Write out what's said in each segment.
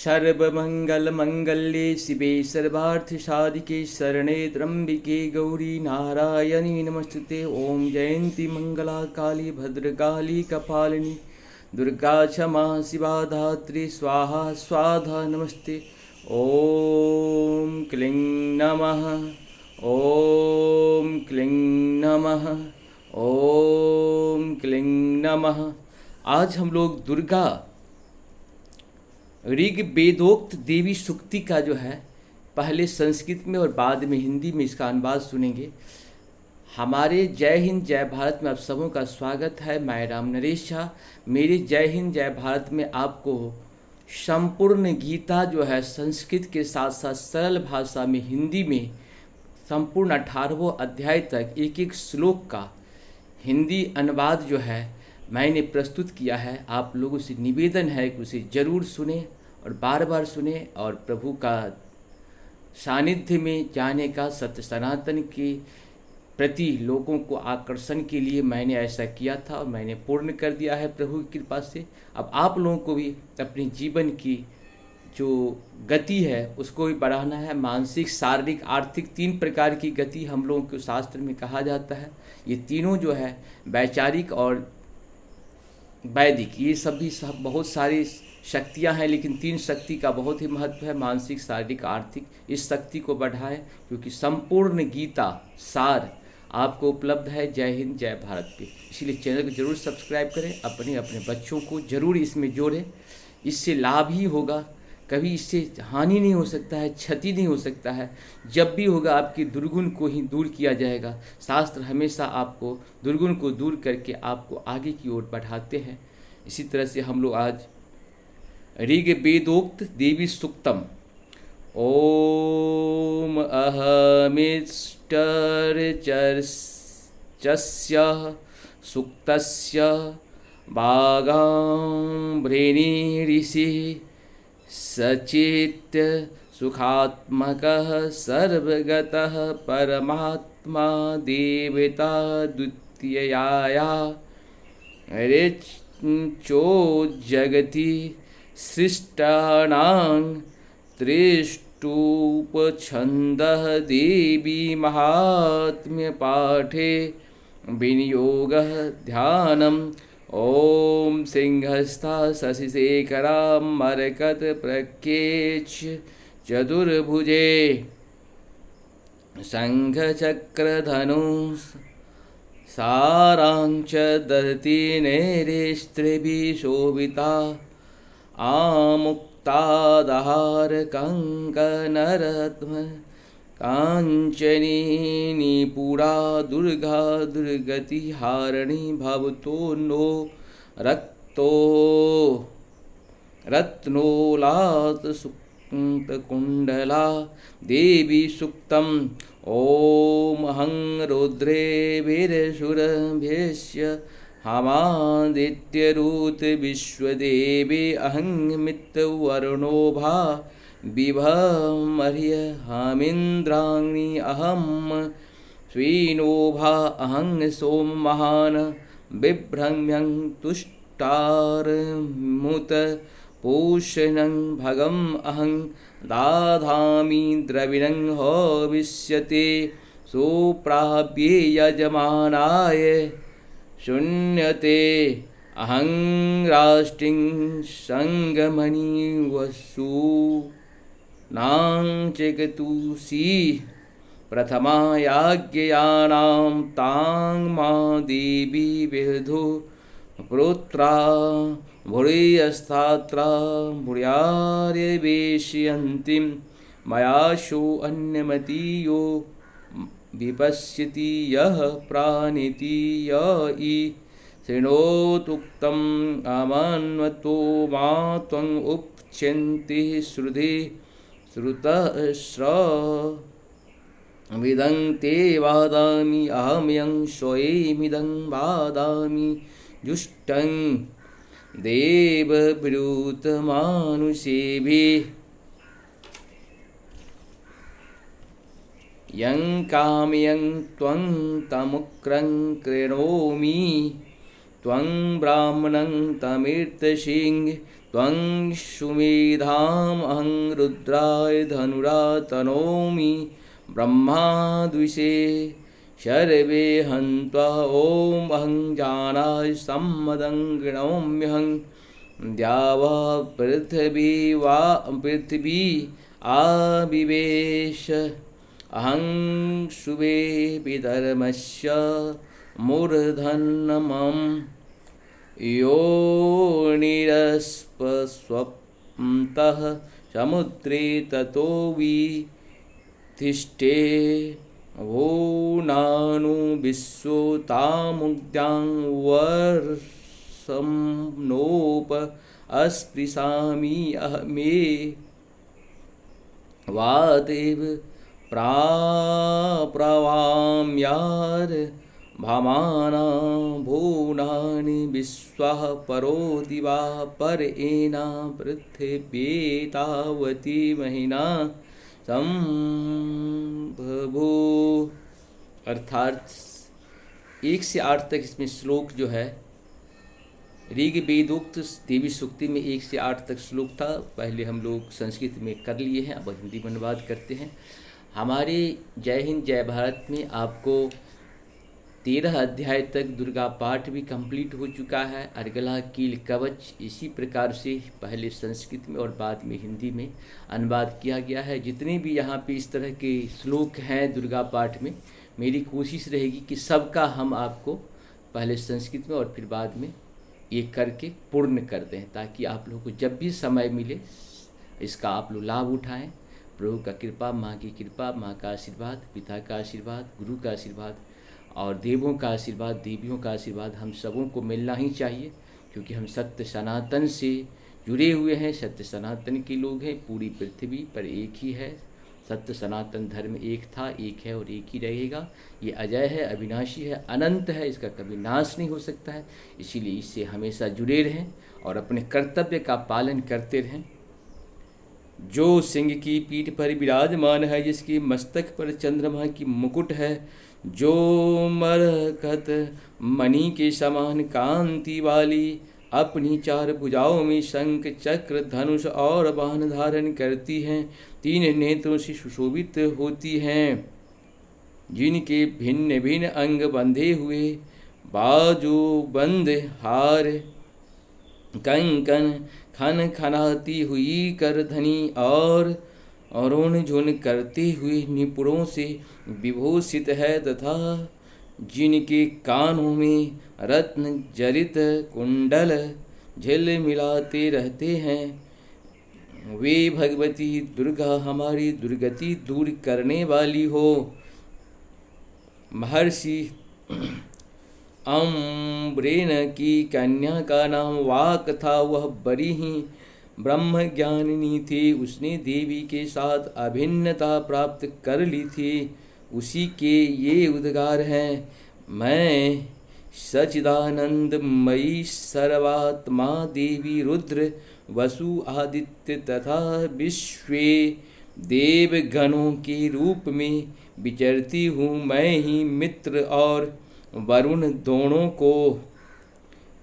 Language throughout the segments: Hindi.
सर्वमङ्गलमङ्गल्ये शिवे सर्वार्थसाधिके शरणे त्र्यम्बिके गौरी नारायणी नमस्तुते। ॐ जयन्ती मङ्गला काली भद्रकाली कपालिनी दुर्गा क्षमा शिवा धात्री स्वाहा स्वाधा नमस्ते। ॐ क्लीं नमः, ॐ क्लीं नमः, ॐ क्लीं नमः। आज हम लोग दुर्गा ऋग वेदोक्त देवी सूक्ति का जो है पहले संस्कृत में और बाद में हिंदी में इसका अनुवाद सुनेंगे। हमारे जय हिंद जय भारत में आप सबों का स्वागत है। मैं राम नरेश झा। मेरे जय हिंद जय भारत में आपको संपूर्ण गीता जो है संस्कृत के साथ साथ सरल भाषा में हिंदी में संपूर्ण 18वां अध्याय तक एक एक श्लोक का हिंदी अनुवाद जो है मैंने प्रस्तुत किया है। आप लोगों से निवेदन है कि उसे ज़रूर सुने और बार बार सुने और प्रभु का सानिध्य में जाने का सत्य सनातन के प्रति लोगों को आकर्षण के लिए मैंने ऐसा किया था और मैंने पूर्ण कर दिया है प्रभु की कृपा से। अब आप लोगों को भी अपने जीवन की जो गति है उसको भी बढ़ाना है। मानसिक, शारीरिक, आर्थिक 3 प्रकार की गति हम लोगों के शास्त्र में कहा जाता है। ये तीनों जो है वैचारिक और वैदिक, ये सब बहुत सारी शक्तियां हैं, लेकिन 3 शक्ति का बहुत ही महत्व है, मानसिक, शारीरिक, आर्थिक। इस शक्ति को बढ़ाएं क्योंकि संपूर्ण गीता सार आपको उपलब्ध है जय हिंद जय भारत पे। इसीलिए चैनल को जरूर सब्सक्राइब करें, अपने अपने बच्चों को जरूर इसमें जोड़ें। इससे लाभ ही होगा, कभी इससे हानि नहीं हो सकता है, क्षति नहीं हो सकता है। जब भी होगा आपके दुर्गुण को ही दूर किया जाएगा। शास्त्र हमेशा आपको दुर्गुण को दूर करके आपको आगे की ओर बढ़ाते हैं। इसी तरह से हम लोग आज ऋग वेदोक्त देवी सूक्तम ओम अहमिष्टर्चस्य सूक्तस्य भागाम्भृणि ऋषि सचित्य सुखात्मकः सर्वगतः परमात्मा देवता द्वितीया ऋचो जगति सृष्टानां त्रिष्टुपछन्दः देवी महात्म्य पाठे विनियोगः ध्यानम्। ॐ सिंहस्था शशिशेखरा मरकत प्रख्येच चतुर्भुजे शंखचक्रधनु सारांच दधति नैरेस्त्रिभिः शोभिता आमुक्तादहार कंकणरत्न कांचनी निपुरा दुर्गा दुर्गति हारिणी भवतो नो रक्तो रत्नोलात कुंडला देवी सूक्तम ओम हं रुद्रे वीरशुरभ्यस्य हमादित्यरूत विश्वदेवे अहं मित्रवरुणोभा विभमर्य हामिन्द्राग्नि अहं स्वीनोभा अहं सोम महान बिभ्रम्यं तुष्टारमुत पोषणं भगं अहं दाधामि द्रविणं हविष्यते सुप्राप्ये यजमानाय शून्यते अहं राष्ट्रिं संगमणि वसु नांचकतुषी प्रथमायाज्ञयानां तां मा देवी विदधु पुत्रा भूरियस्तात्रा भूर्यार्यवेशयन्तीं मयाशो अन्यमतीयो विपश्यति यः प्राणिति य इ शृणोतुक्तम् अमन्वतो मा त्वं उपचिन्ति श्रुधि श्रुतश्रविदं ते वादामि अहमयं स्वयमिदं वादामि जुष्टं देवब्रूतमानुषेभिः यं कामयं त्वं तमुग्रं कृणोमि त्वं ब्राह्मणं तमीर्तसिंह त्वं सुमेधामहं रुद्राय धनुरा तनोमि ब्रह्माद्विषे सर्वे हन्त्वा ॐ अहं जानाय सम्मदं गृणोम्यहं द्यावा पृथ्वी आविवेश अहं शुभे विधर्मस्य मूर्धन्यमं योनिरस्पस्वप्तः समुद्रे ततो वितिष्ठे भूनानु विश्वतामुग्द्यां वर्षं नोप अस्पृशामि अहमे वादेव प्रावाम्यार भामाना भूनानि विश्वः परो दिवा पर एना पृथिव्येतावती महिना संभवो। अर्थात 1 से 8 तक इसमें श्लोक जो है ऋग्वेदोक्त देवी सूक्ति में 1 से 8 तक श्लोक था। पहले हम लोग संस्कृत में कर लिए हैं, अब हिंदी में अनुवाद करते हैं। हमारे जय हिंद जय भारत में आपको 13 अध्याय तक दुर्गा पाठ भी कंप्लीट हो चुका है। अर्गला कील कवच इसी प्रकार से पहले संस्कृत में और बाद में हिंदी में अनुवाद किया गया है। जितने भी यहाँ पे इस तरह के श्लोक हैं दुर्गा पाठ में, मेरी कोशिश रहेगी कि सबका हम आपको पहले संस्कृत में और फिर बाद में ये करके पूर्ण कर दें, ताकि आप लोगों को जब भी समय मिले इसका आप लोग लाभ उठाएं। प्रभु का कृपा, माँ की कृपा, माँ का आशीर्वाद, पिता का आशीर्वाद, गुरु का आशीर्वाद और देवों का आशीर्वाद, देवियों का आशीर्वाद हम सबों को मिलना ही चाहिए, क्योंकि हम सत्य सनातन से जुड़े हुए हैं। सत्य सनातन के लोग हैं। पूरी पृथ्वी पर एक ही है। सत्य सनातन धर्म एक था, एक है और एक ही रहेगा। ये अजय है, अविनाशी है, अनंत है, इसका कभी नाश नहीं हो सकता है। इसीलिए इससे हमेशा जुड़े रहें और अपने कर्तव्य का पालन करते रहें। जो सिंह की पीठ पर विराजमान है, जिसके मस्तक पर चंद्रमा की मुकुट है, जो मरकत मणि के समान कांति वाली अपनी 4 भुजाओं में शंख चक्र धनुष और बाण धारण करती हैं, 3 नेत्रों से सुशोभित होती हैं, जिनके भिन्न भिन्न अंग बंधे हुए बाजू बंद हार कंकन खन खनाती हुई करधनी और अरुण झुन करते हुए निपुणों से विभूषित है, तथा जिनके कानों में रत्न जरित कुंडल झिल मिलाते रहते हैं, वे भगवती दुर्गा हमारी दुर्गति दूर करने वाली हो। महर्षि अम्बरेन की कन्या का नाम वाक था। वह बड़ी ही ब्रह्म ज्ञानिनी थी। उसने देवी के साथ अभिन्नता प्राप्त कर ली थी। उसी के ये उद्गार हैं, मैं सच्चिदानंदमयी सर्वात्मा देवी रुद्र वसु आदित्य तथा विश्वे देवगणों के रूप में विचरती हूँ। मैं ही मित्र और वरुण दोनों को,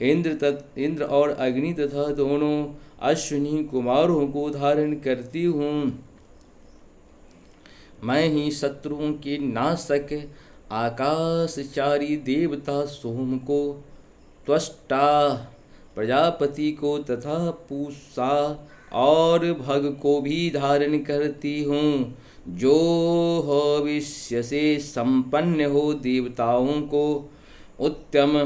इंद्र और अग्नि तथा दोनों अश्विनी कुमारों को धारण करती हूँ। मैं ही शत्रुओं के नाशक आकाशचारी देवता सोम को, त्वष्टा प्रजापति को तथा पूषा और भग को भी धारण करती हूँ। जो भविष्य से संपन्न हो देवताओं को उत्तम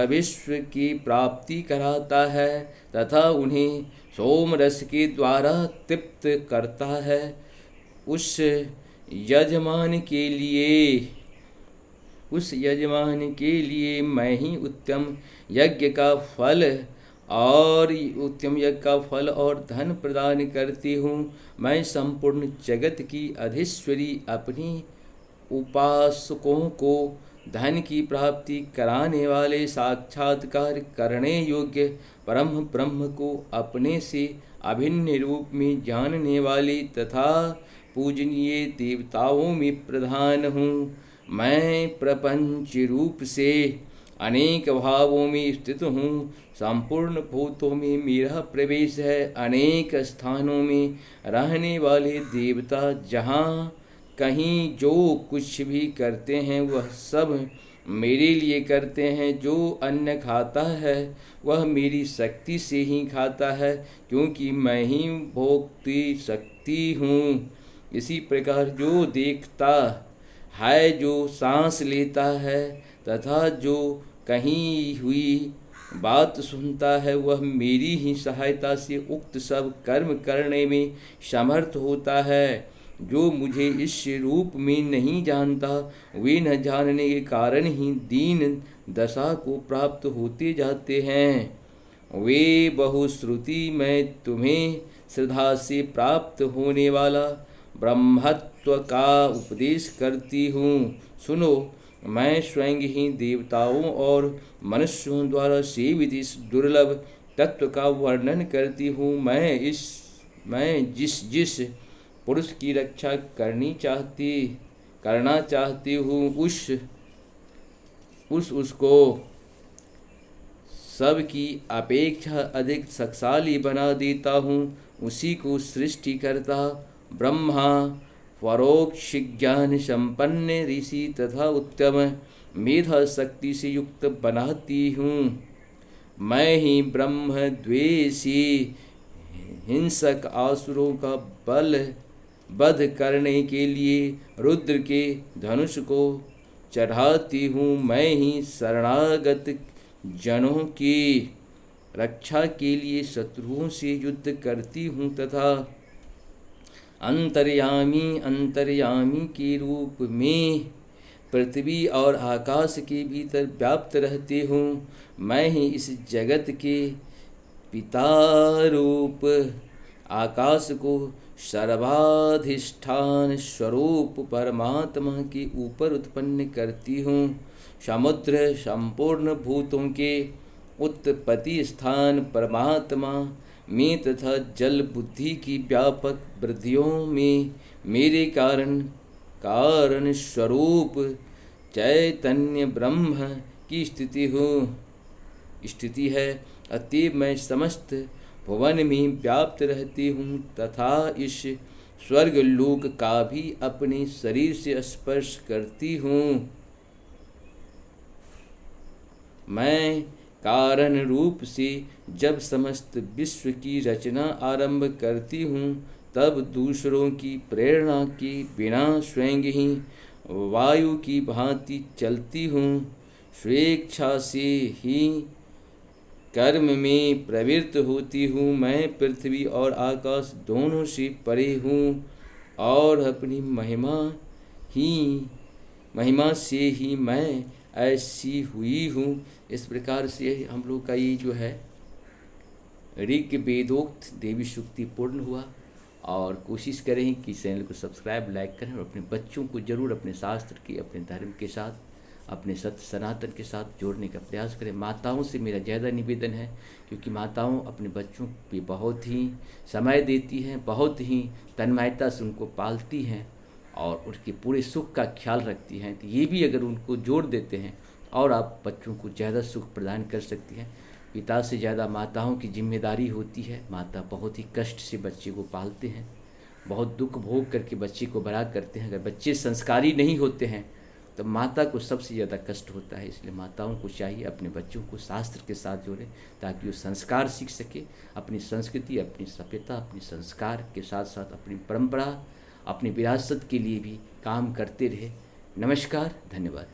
विश्व की प्राप्ति कराता है तथा उन्हें सोम रस के द्वारा तृप्त करता है। उस यजमान के लिए मैं ही उत्तम यज्ञ का फल और धन प्रदान करती हूँ। मैं संपूर्ण जगत की अधीश्वरी अपनी उपासकों को धन की प्राप्ति कराने वाले, साक्षात्कार करने योग्य परम ब्रह्म को अपने से अभिन्न रूप में जानने वाली तथा पूजनीय देवताओं में प्रधान हूँ। मैं प्रपंच रूप से अनेक भावों में स्थित हूँ, संपूर्ण भूतों में मेरा प्रवेश है। अनेक स्थानों में रहने वाले देवता जहाँ कहीं जो कुछ भी करते हैं वह सब मेरे लिए करते हैं। जो अन्न खाता है वह मेरी शक्ति से ही खाता है, क्योंकि मैं ही भोक्ती शक्ति हूँ। इसी प्रकार जो देखता है, जो सांस लेता है तथा जो कहीं हुई बात सुनता है, वह मेरी ही सहायता से उक्त सब कर्म करने में समर्थ होता है। जो मुझे इस रूप में नहीं जानता, वे न जानने के कारण ही दीन दशा को प्राप्त होते जाते हैं। वे बहुश्रुति में तुम्हें श्रद्धा से प्राप्त होने वाला ब्रह्मत्व का उपदेश करती हूँ। सुनो, मैं स्वयं ही देवताओं और मनुष्यों द्वारा सेवित इस दुर्लभ तत्व का वर्णन करती हूँ। मैं जिस पुरुष की रक्षा करना चाहती हूँ, उसको सबकी अपेक्षा अधिक शक्तिशाली बना देता हूँ। उसी को सृष्टि करता ब्रह्मा, परोक्ष ज्ञान संपन्न ऋषि तथा उत्तम मेधा शक्ति से युक्त बनाती हूँ। मैं ही ब्रह्म द्वेषी हिंसक आसुरों का वध करने के लिए रुद्र के धनुष को चढ़ाती हूँ। मैं ही शरणागत जनों की रक्षा के लिए शत्रुओं से युद्ध करती हूँ तथा अंतर्यामी के रूप में पृथ्वी और आकाश के भीतर व्याप्त रहती हूँ। मैं ही इस जगत के पिता रूप आकाश को सर्वाधिष्ठान स्वरूप परमात्मा के ऊपर उत्पन्न करती हूँ। समुद्र संपूर्ण भूतों के उत्पत्ति स्थान परमात्मा में तथा जल बुद्धि की व्यापक वृद्धियों में मेरे कारण स्वरूप चैतन्य ब्रह्म की स्थिति है। अतएव मैं समस्त भुवन में व्याप्त रहती हूँ तथा इस स्वर्ग लोक का भी अपने शरीर से स्पर्श करती हूँ। मैं कारण रूप से जब समस्त विश्व की रचना आरंभ करती हूँ, तब दूसरों की प्रेरणा के बिना स्वयं ही वायु की भांति चलती हूँ। स्वेच्छा से ही कर्म में प्रवृत्त होती हूँ। मैं पृथ्वी और आकाश दोनों से परे हूँ और अपनी महिमा से ही मैं ऐसी हुई हूँ। इस प्रकार से हम लोग का ये जो है ऋग वेदोक्त देवी सूक्ति पूर्ण हुआ। और कोशिश करें कि चैनल को सब्सक्राइब लाइक करें और अपने बच्चों को ज़रूर अपने शास्त्र के, अपने धर्म के साथ, अपने सत्य सनातन के साथ जोड़ने का प्रयास करें। माताओं से मेरा ज़्यादा निवेदन है, क्योंकि माताओं अपने बच्चों पे बहुत ही समय देती हैं, बहुत ही तन्मयता से उनको पालती हैं और उनके पूरे सुख का ख्याल रखती हैं। तो ये भी अगर उनको जोड़ देते हैं और आप बच्चों को ज़्यादा सुख प्रदान कर सकती हैं। पिता से ज़्यादा माताओं की जिम्मेदारी होती है। माता बहुत ही कष्ट से बच्चे को पालते हैं, बहुत दुख भोग करके बच्चे को बड़ा करते हैं। अगर बच्चे संस्कारी नहीं होते हैं तो माता को सबसे ज़्यादा कष्ट होता है। इसलिए माताओं को चाहिए अपने बच्चों को शास्त्र के साथ जोड़ें, ताकि वो संस्कार सीख सके, अपनी संस्कृति, अपनी सभ्यता, अपने संस्कार के साथ साथ अपनी परंपरा, अपनी विरासत के लिए भी काम करते रहे। नमस्कार, धन्यवाद।